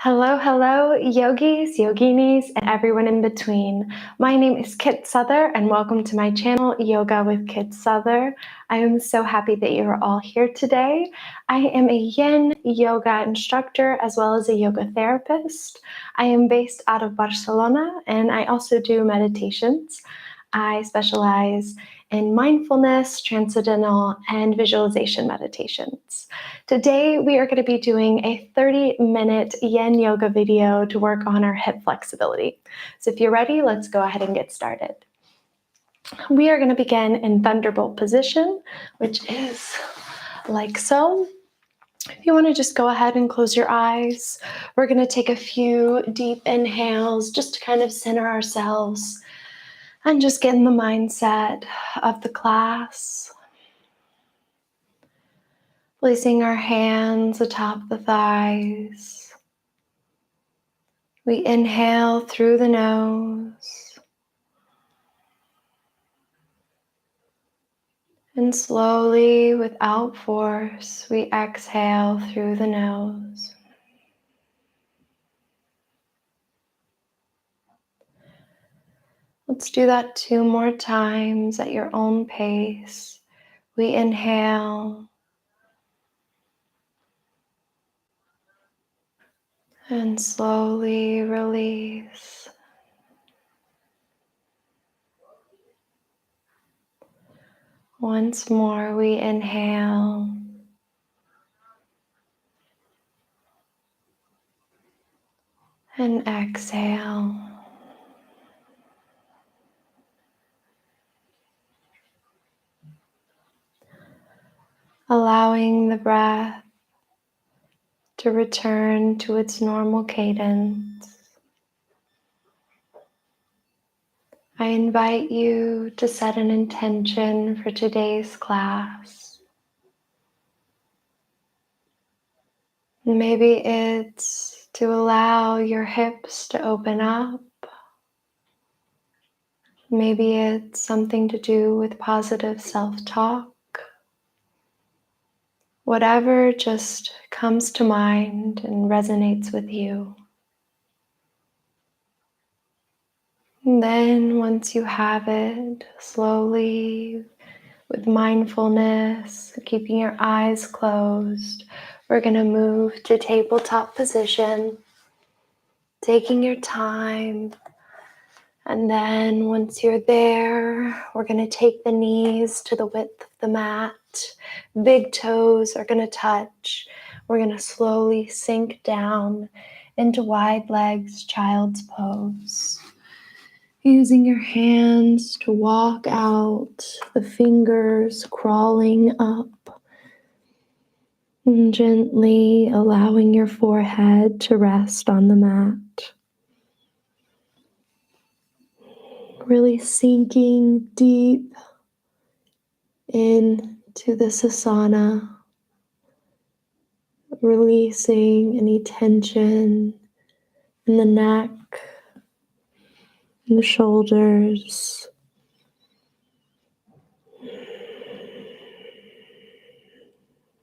Hello, hello, yogis, yoginis, and everyone in between. My name is Kit Souther, and welcome to my channel, Yoga with Kit Souther. I am so happy that you are all here today. I am a Yin Yoga instructor as well as a yoga therapist. I am based out of Barcelona, and I also do meditations. I specialize in mindfulness, transcendental, and visualization meditations. Today, we are going to be doing a 30-minute Yin Yoga video to work on our hip flexibility. So if you're ready, let's go ahead and get started. We are going to begin in Thunderbolt position, which is like so. If you want to just go ahead and close your eyes, we're going to take a few deep inhales just to kind of center ourselves and just get in the mindset of the class. Placing our hands atop the thighs. We inhale through the nose. And slowly, without force, we exhale through the nose. Let's do that 2 more times at your own pace. We inhale and slowly release. Once more, we inhale and exhale. Allowing the breath to return to its normal cadence. I invite you to set an intention for today's class. Maybe it's to allow your hips to open up. Maybe it's something to do with positive self-talk. Whatever just comes to mind and resonates with you. And then once you have it, slowly, with mindfulness, keeping your eyes closed, we're going to move to tabletop position, taking your time. And then once you're there, we're going to take the knees to the width of the mat. Big toes are going to touch. We're going to slowly sink down into wide legs, child's pose. Using your hands to walk out, the fingers crawling up, and gently allowing your forehead to rest on the mat. Really sinking deep into this asana, releasing any tension in the neck, in the shoulders.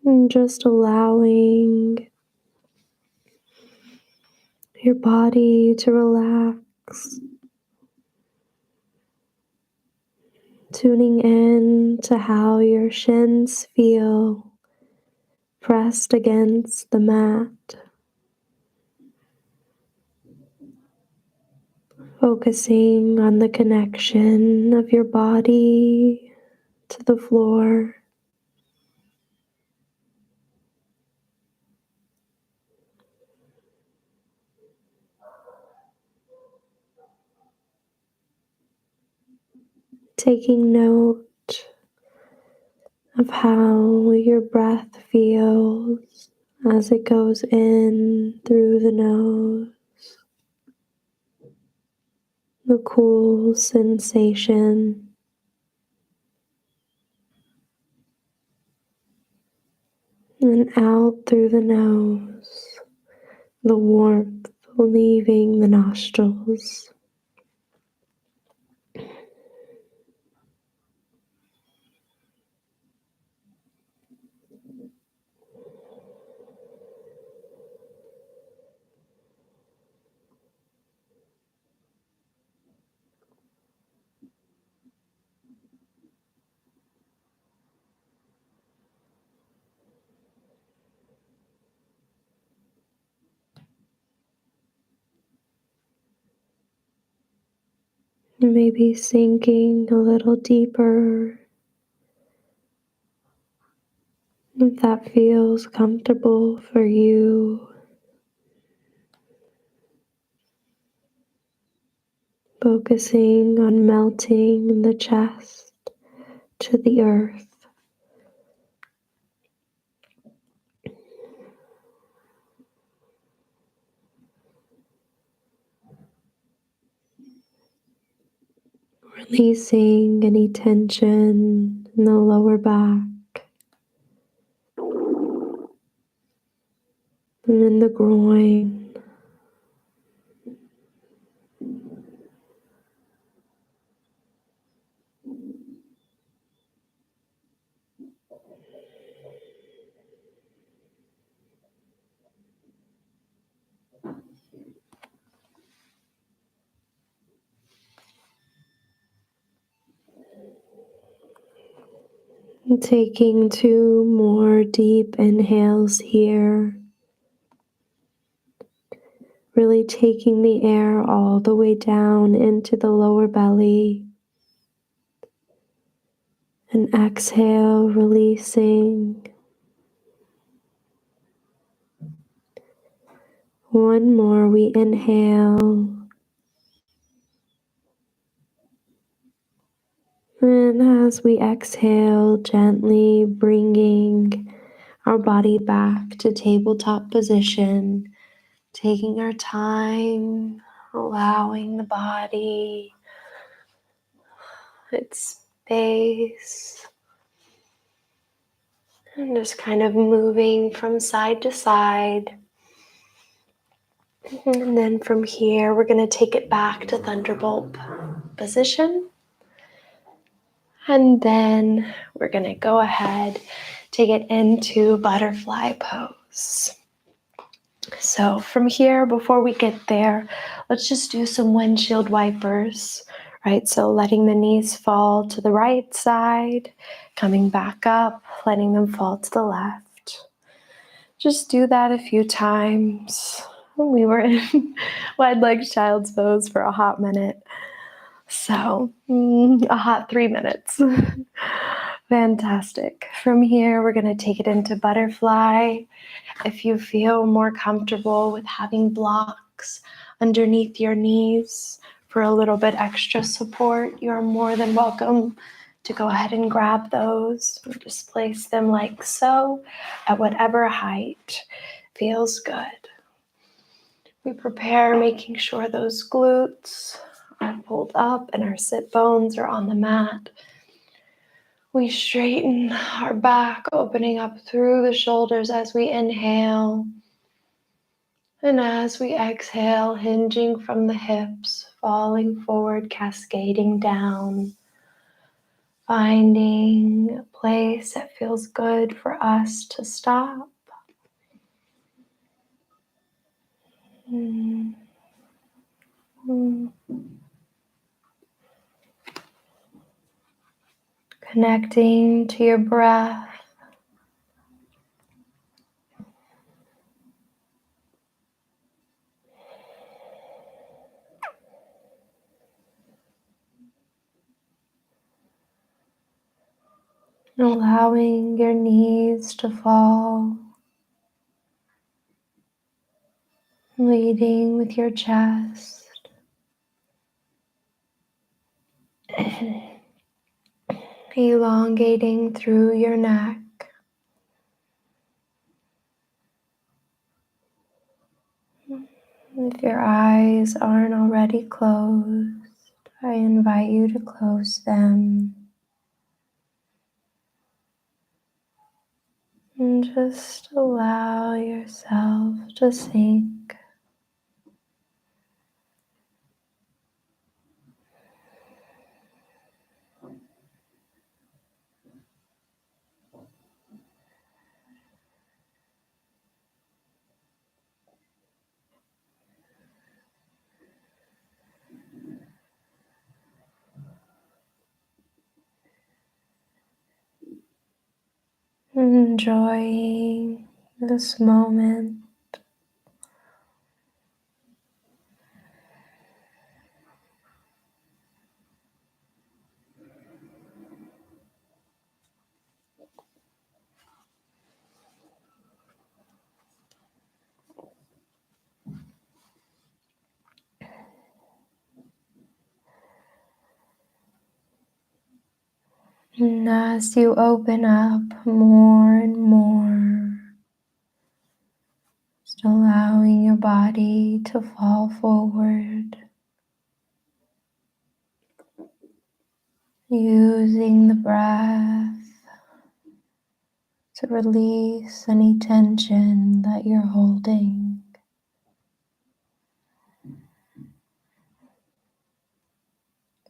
And just allowing your body to relax. Tuning in to how your shins feel pressed against the mat. Focusing on the connection of your body to the floor. Taking note of how your breath feels as it goes in through the nose. The cool sensation. And out through the nose. The warmth leaving the nostrils. Maybe sinking a little deeper if that feels comfortable for you. Focusing on melting the chest to the earth. Releasing any tension in the lower back and in the groin. And taking 2 more deep inhales here. Really taking the air all the way down into the lower belly. And exhale, releasing. One more, we inhale. And as we exhale, gently bringing our body back to tabletop position, taking our time, allowing the body its space, and just kind of moving from side to side. And then from here, we're going to take it back to Thunderbolt position. And then we're going to go ahead, take it into butterfly pose. So from here, before we get there, let's just do some windshield wipers, right? So letting the knees fall to the right side, coming back up, letting them fall to the left. Just do that a few times. We were in wide legged child's pose for a hot minute. So a hot 3 minutes. Fantastic. From here, we're going to take it into butterfly. If you feel more comfortable with having blocks underneath your knees for a little bit extra support, you're more than welcome to go ahead and grab those. Just place them like so at whatever height feels good. We prepare making sure those glutes are pulled up and our sit bones are on the mat. We straighten our back, opening up through the shoulders as we inhale. And as we exhale, hinging from the hips, falling forward, cascading down. Finding a place that feels good for us to stop. Connecting to your breath. Allowing your knees to fall. Leading with your chest. Elongating through your neck. If your eyes aren't already closed, I invite you to close them. And just allow yourself to sink. Enjoying this moment. And as you open up more and more, just allowing your body to fall forward, using the breath to release any tension that you're holding.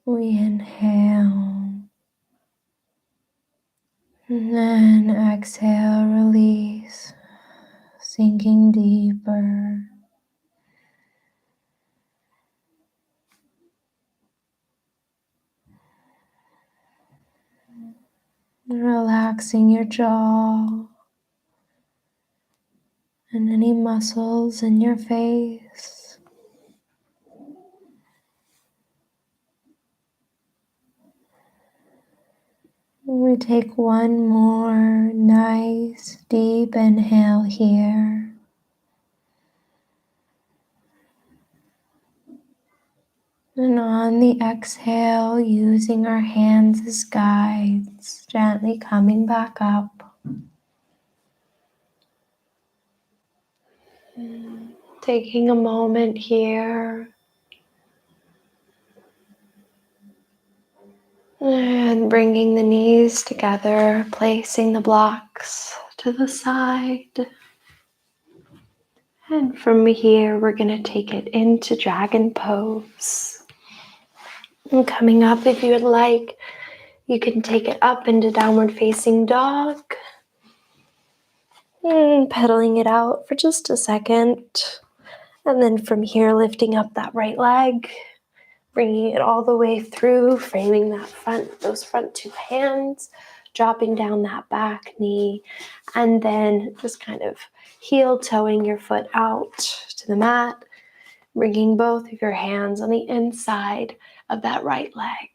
We inhale and then exhale, release, sinking deeper. Relaxing your jaw and any muscles in your face. We take one more nice deep inhale here. And on the exhale, using our hands as guides, gently coming back up. Taking a moment here and bringing the knees together, placing the blocks to the side. And from here, we're going to take it into dragon pose. And coming up, if you would like, you can take it up into downward facing dog. And pedaling it out for just a second. And then from here, lifting up that right leg, bringing it all the way through, framing those front two hands, dropping down that back knee, and then just kind of heel toeing your foot out to the mat, bringing both of your hands on the inside of that right leg.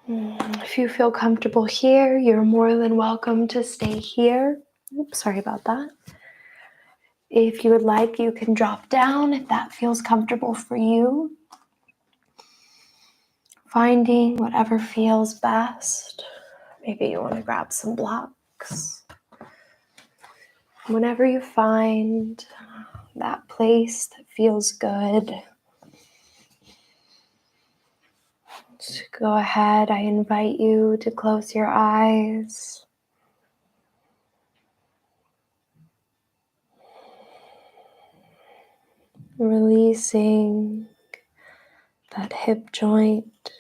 If you feel comfortable here, you're more than welcome to stay here. Oops, sorry about that. If you would like, you can drop down if that feels comfortable for you. Finding whatever feels best. Maybe you want to grab some blocks. Whenever you find that place that feels good, just go ahead. I invite you to close your eyes. Releasing that hip joint.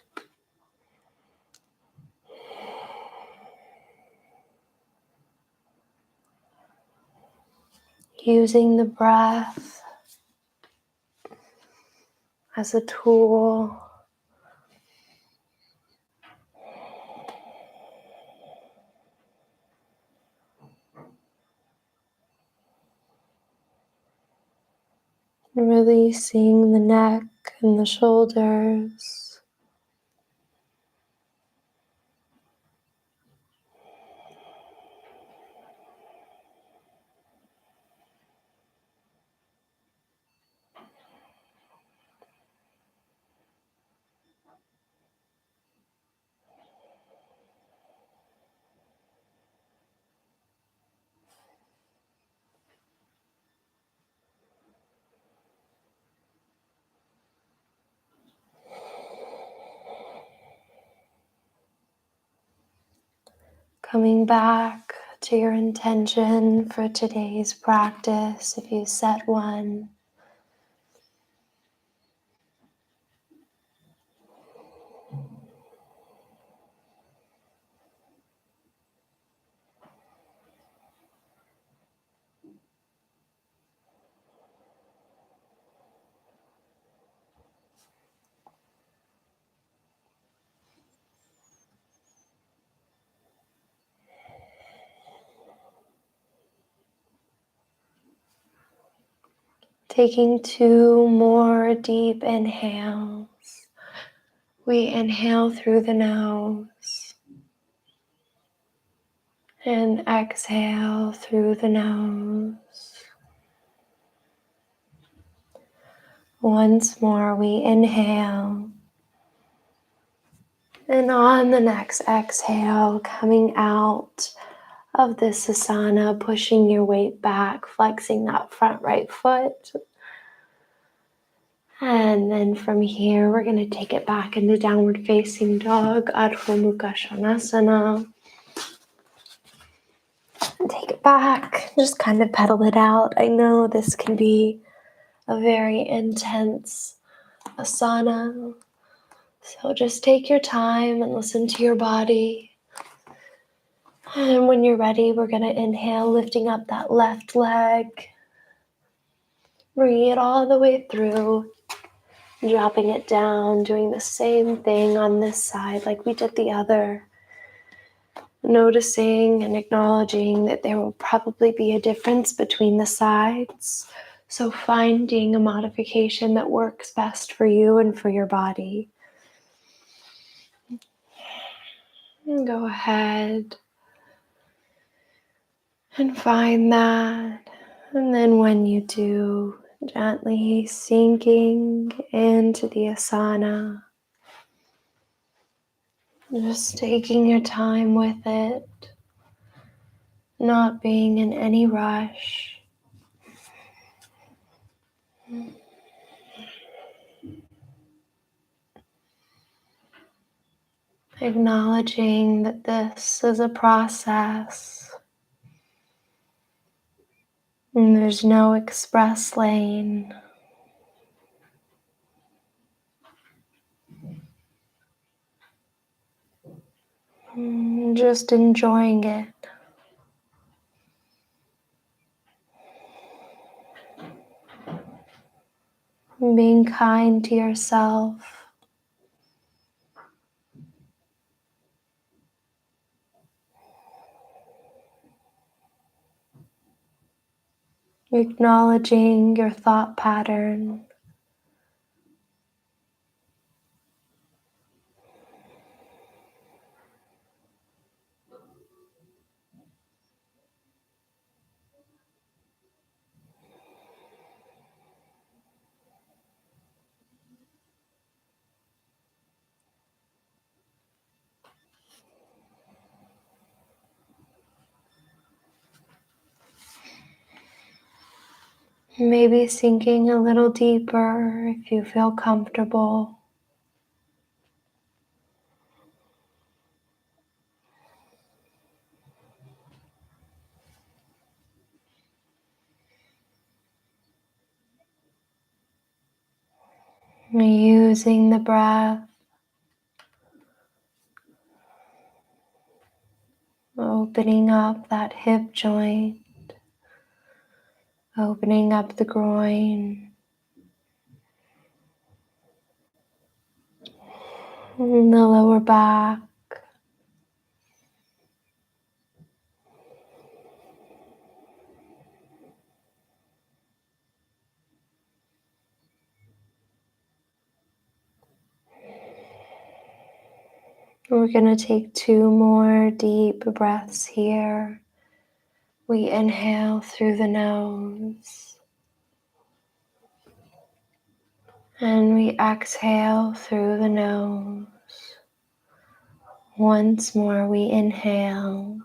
Using the breath as a tool. Releasing the neck and the shoulders. Coming back to your intention for today's practice, if you set one. Taking 2 more deep inhales. We inhale through the nose and exhale through the nose. Once more, we inhale And on the next exhale, coming out of this asana, pushing your weight back, flexing that front right foot. And then from here, we're going to take it back into downward facing dog, Adho Mukha Svanasana. And take it back, just kind of pedal it out. I know this can be a very intense asana, so just take your time and listen to your body. And when you're ready, we're going to inhale, lifting up that left leg. Bring it all the way through, dropping it down, doing the same thing on this side like we did the other. Noticing and acknowledging that there will probably be a difference between the sides. So finding a modification that works best for you and for your body. And go ahead and find that. And then when you do, gently sinking into the asana. Just taking your time with it. Not being in any rush. Acknowledging that this is a process and there's no express lane. Just enjoying it. Being kind to yourself. Acknowledging your thought pattern. Maybe sinking a little deeper if you feel comfortable. Using the breath. Opening up that hip joint. Opening up the groin. And the lower back. We're going to take 2 more deep breaths here. We inhale through the nose. And we exhale through the nose. Once more we inhale.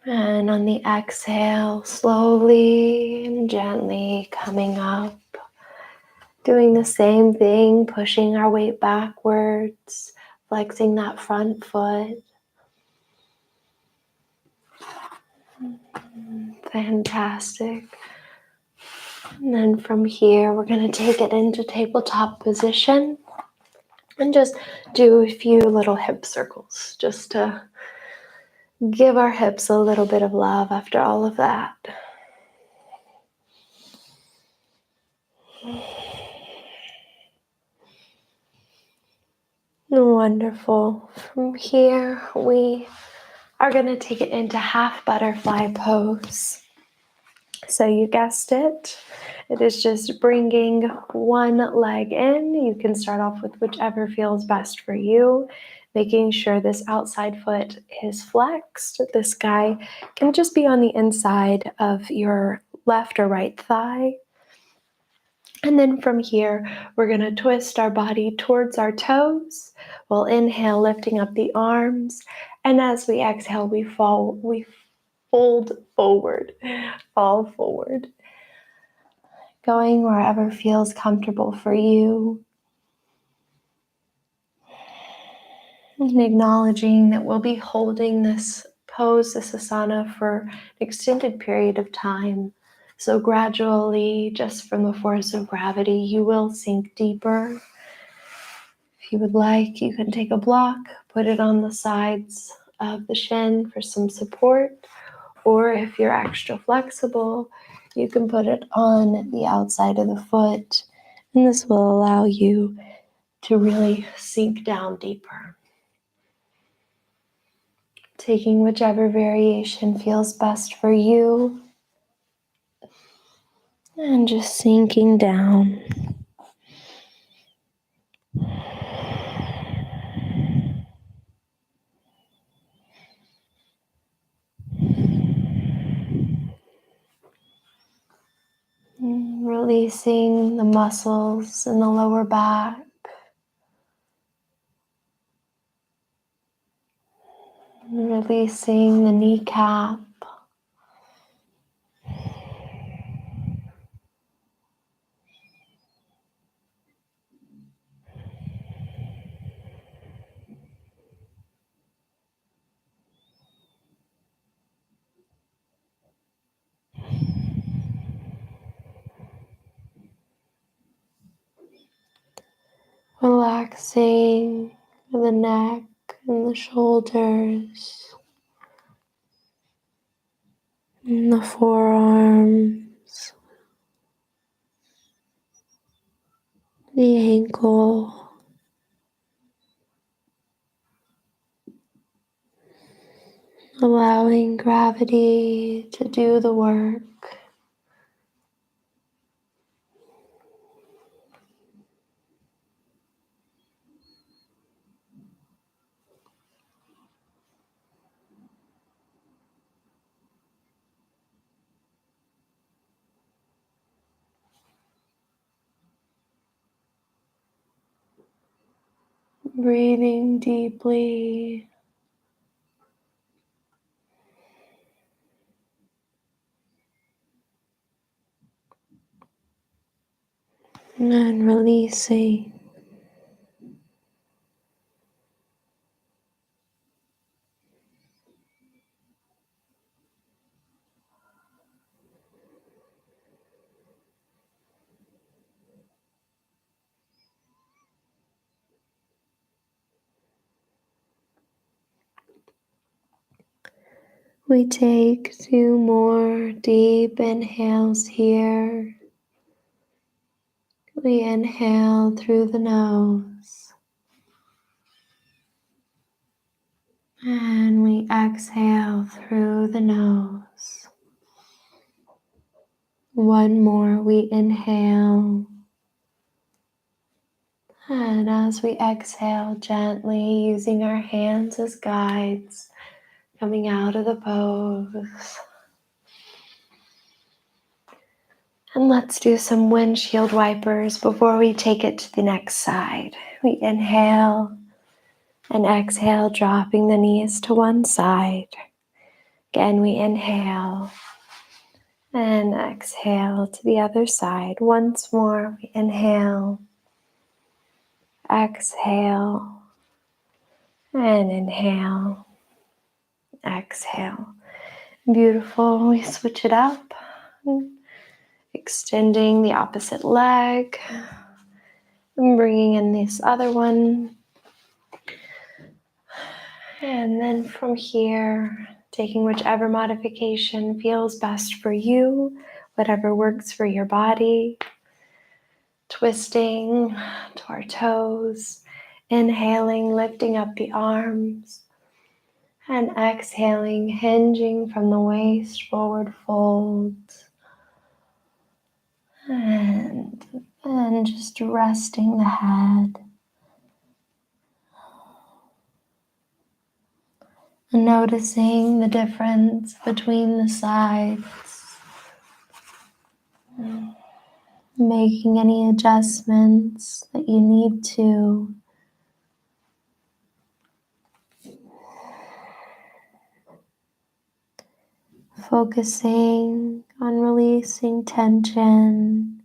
And on the exhale, slowly and gently coming up. Doing the same thing, pushing our weight backwards, flexing that front foot. Fantastic. And then from here, we're going to take it into tabletop position and just do a few little hip circles just to give our hips a little bit of love after all of that. Wonderful. From here, we are going to take it into half butterfly pose. So you guessed it. It is just bringing one leg in. You can start off with whichever feels best for you. Making sure this outside foot is flexed. This guy can just be on the inside of your left or right thigh. And then from here, we're going to twist our body towards our toes. We'll inhale, lifting up the arms. And as we exhale, we fold forward, fall forward. Going wherever feels comfortable for you. And acknowledging that we'll be holding this pose, this asana, for an extended period of time. So gradually, just from the force of gravity, you will sink deeper. If you would like, you can take a block, put it on the sides of the shin for some support. Or if you're extra flexible, you can put it on the outside of the foot. And this will allow you to really sink down deeper. Taking whichever variation feels best for you. And just sinking down. Releasing the muscles in the lower back. Releasing the kneecap. Relaxing the neck and the shoulders, and the forearms, the ankle, allowing gravity to do the work. Breathing deeply. And releasing. We take 2 more deep inhales here. We inhale through the nose. And we exhale through the nose. One more, we inhale. And as we exhale, gently using our hands as guides, coming out of the pose. And let's do some windshield wipers before we take it to the next side. We inhale and exhale, dropping the knees to one side. Again, we inhale and exhale to the other side. Once more, we inhale, exhale, and inhale, exhale. Beautiful. We switch it up. Extending the opposite leg. And bringing in this other one. And then from here, taking whichever modification feels best for you, whatever works for your body. Twisting to our toes. Inhaling, lifting up the arms. And exhaling, hinging from the waist, forward folds. And just resting the head. And noticing the difference between the sides. making any adjustments that you need to. Focusing on releasing tension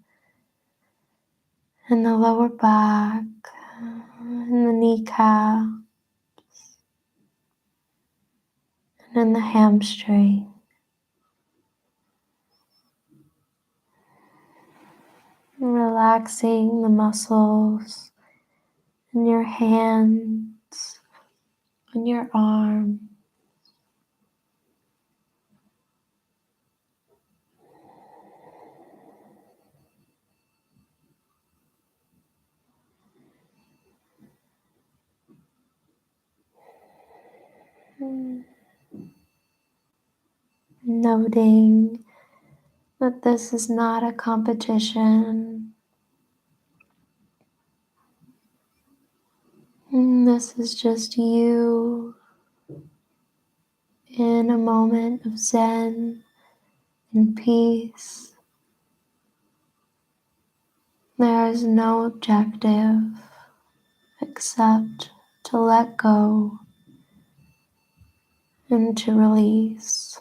in the lower back, in the kneecap, and in the hamstring. Relaxing the muscles in your hands, in your arm. Noting that this is not a competition. This is just you in a moment of Zen and peace. There is no objective except to let go and to release.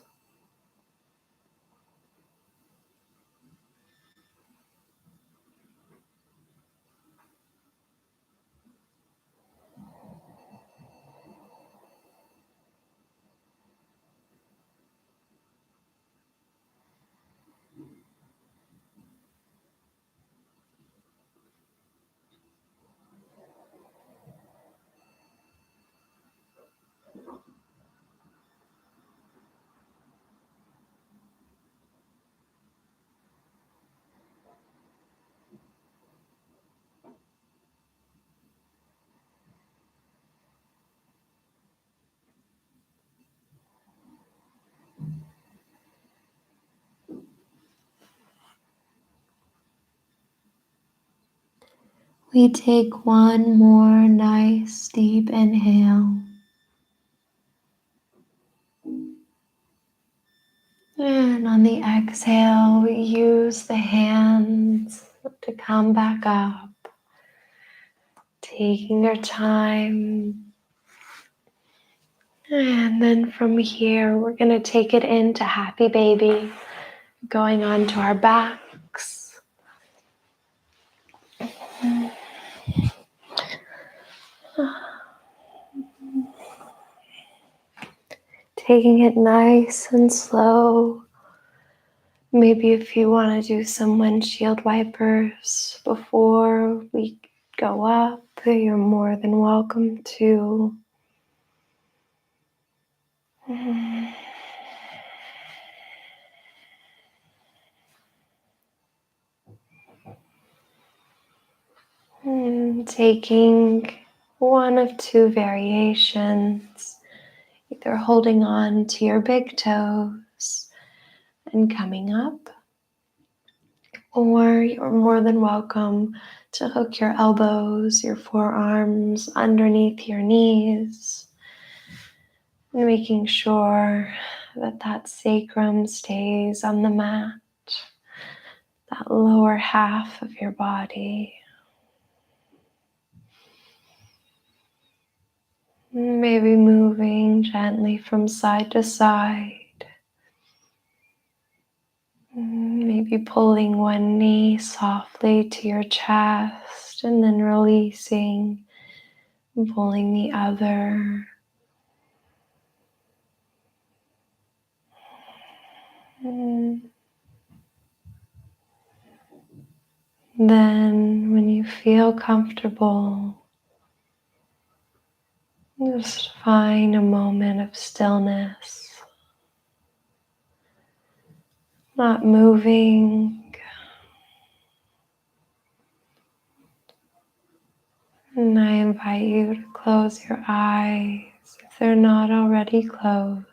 We take one more nice deep inhale. And on the exhale, we use the hands to come back up. Taking your time. And then from here, we're going to take it into happy baby, going onto our backs. Taking it nice and slow. Maybe if you want to do some windshield wipers before we go up, you're more than welcome to. And taking one of two variations, either holding on to your big toes and coming up, or you're more than welcome to hook your elbows, your forearms underneath your knees, and making sure that that sacrum stays on the mat, that lower half of your body. Maybe moving gently from side to side. Maybe pulling one knee softly to your chest and then releasing, pulling the other. Then when you feel comfortable, just find a moment of stillness, not moving. And I invite you to close your eyes if they're not already closed.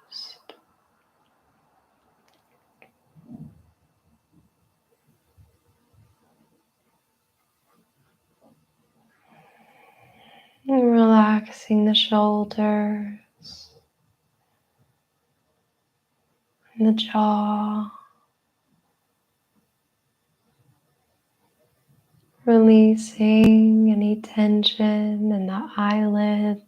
And relaxing the shoulders and the jaw. releasing any tension in the eyelids.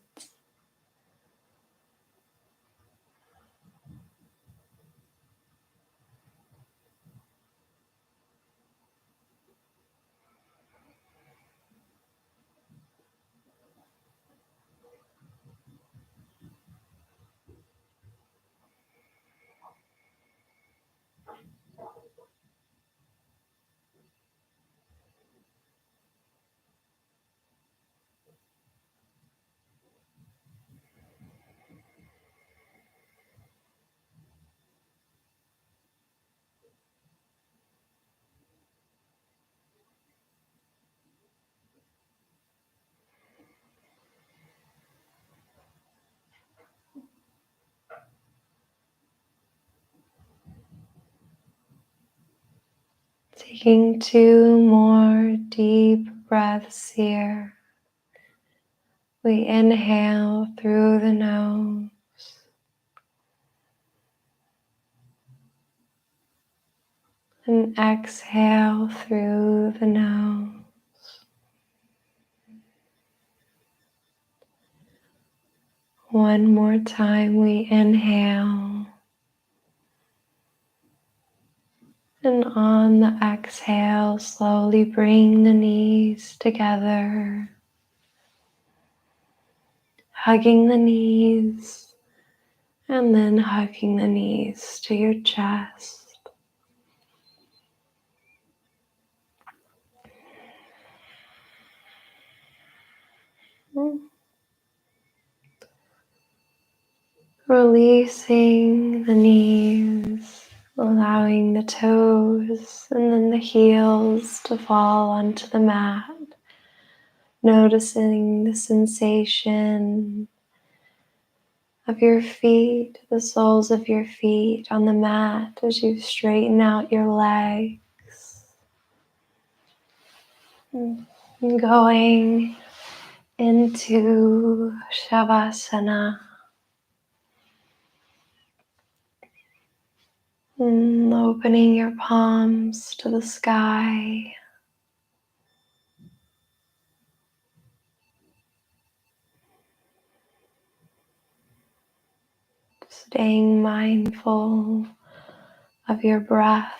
Taking 2 more deep breaths here. We inhale through the nose and exhale through the nose. One more time, we inhale. And on the exhale, slowly bring the knees together, hugging the knees, and then hugging the knees to your chest. Releasing the knees, allowing the toes and then the heels to fall onto the mat. Noticing the sensation of your feet, the soles of your feet on the mat as you straighten out your legs. And going into Shavasana. And opening your palms to the sky. Staying mindful of your breath.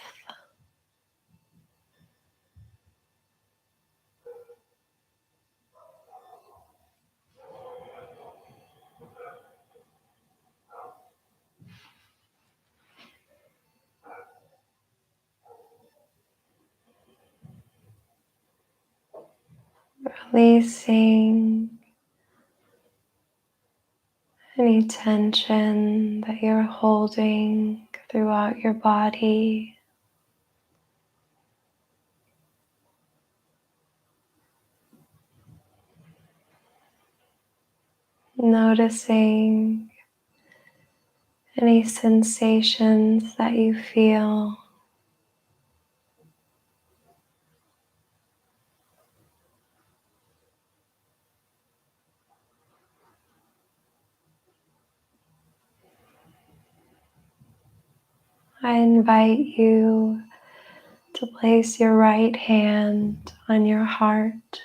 Releasing any tension that you're holding throughout your body. Noticing any sensations that you feel. I invite you to place your right hand on your heart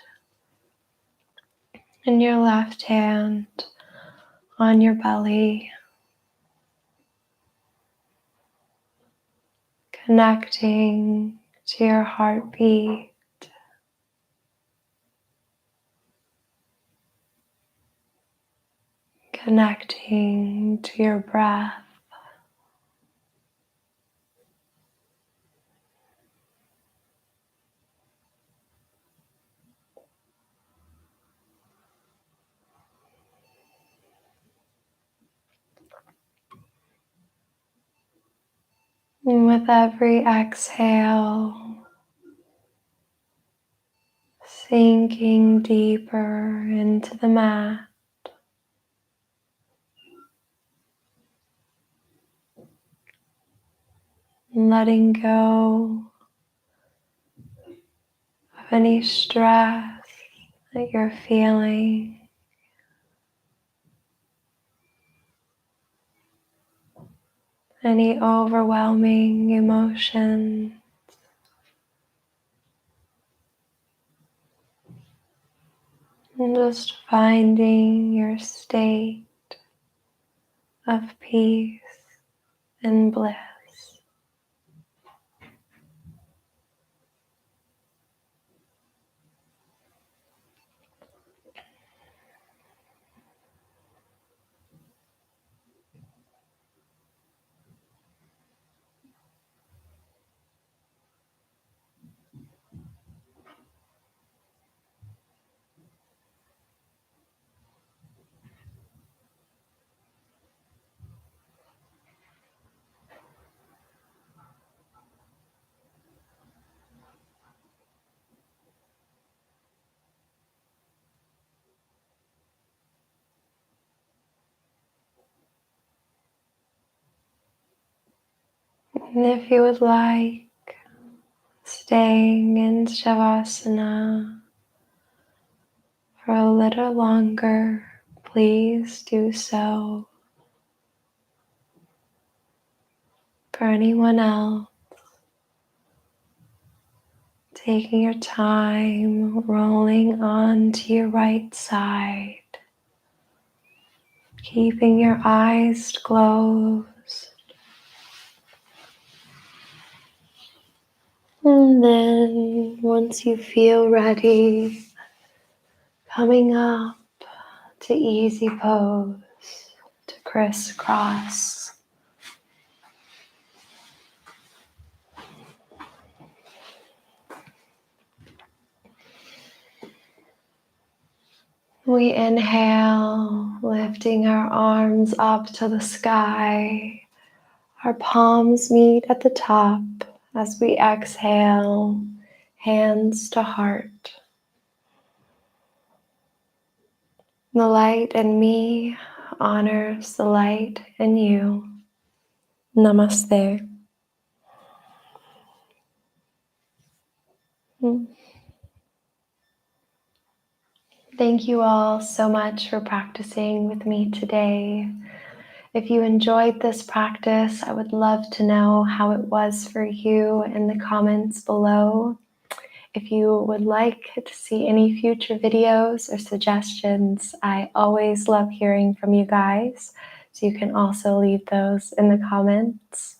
and your left hand on your belly, connecting to your heartbeat, connecting to your breath. And with every exhale, sinking deeper into the mat, letting go of any stress that you're feeling, any overwhelming emotion. And just finding your state of peace and bliss. And if you would like, staying in Shavasana for a little longer, please do so. For anyone else, taking your time, rolling onto your right side, keeping your eyes closed. And then once you feel ready, coming up to easy pose, to crisscross. We inhale, lifting our arms up to the sky. Our palms meet at the top as we exhale, hands to heart. The light in me honors the light in you. Namaste. Thank you all so much for practicing with me today. If you enjoyed this practice, I would love to know how it was for you in the comments below. If you would like to see any future videos or suggestions, I always love hearing from you guys. So you can also leave those in the comments.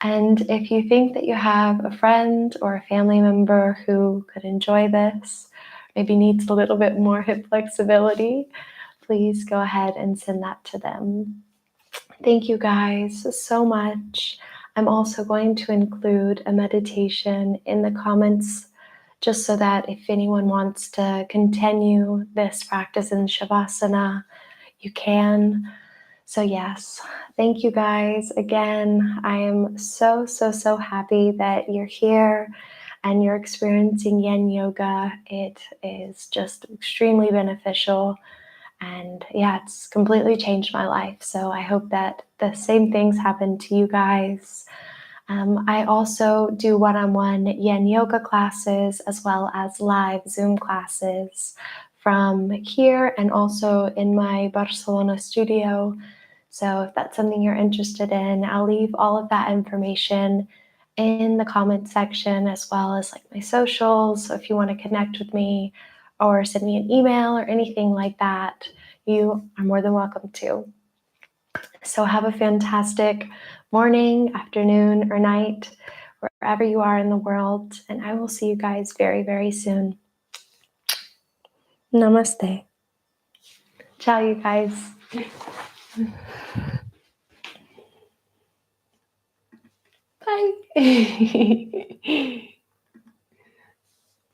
And if you think that you have a friend or a family member who could enjoy this, maybe needs a little bit more hip flexibility, please go ahead and send that to them. Thank you guys so much. I'm also going to include a meditation in the comments just so that if anyone wants to continue this practice in Shavasana, you can. So yes, thank you guys again. I am so happy that you're here and you're experiencing Yin Yoga. It is just extremely beneficial. And yeah, it's completely changed my life. So I hope that the same things happen to you guys. I also do one-on-one Yin Yoga classes as well as live Zoom classes from here and also in my Barcelona studio. So if that's something you're interested in, I'll leave all of that information in the comment section as well as like my socials. So if you want to connect with me or send me an email or anything like that, you are more than welcome to. So have a fantastic morning, afternoon, or night, wherever you are in the world. And I will see you guys very soon. Namaste. Ciao, you guys. Bye.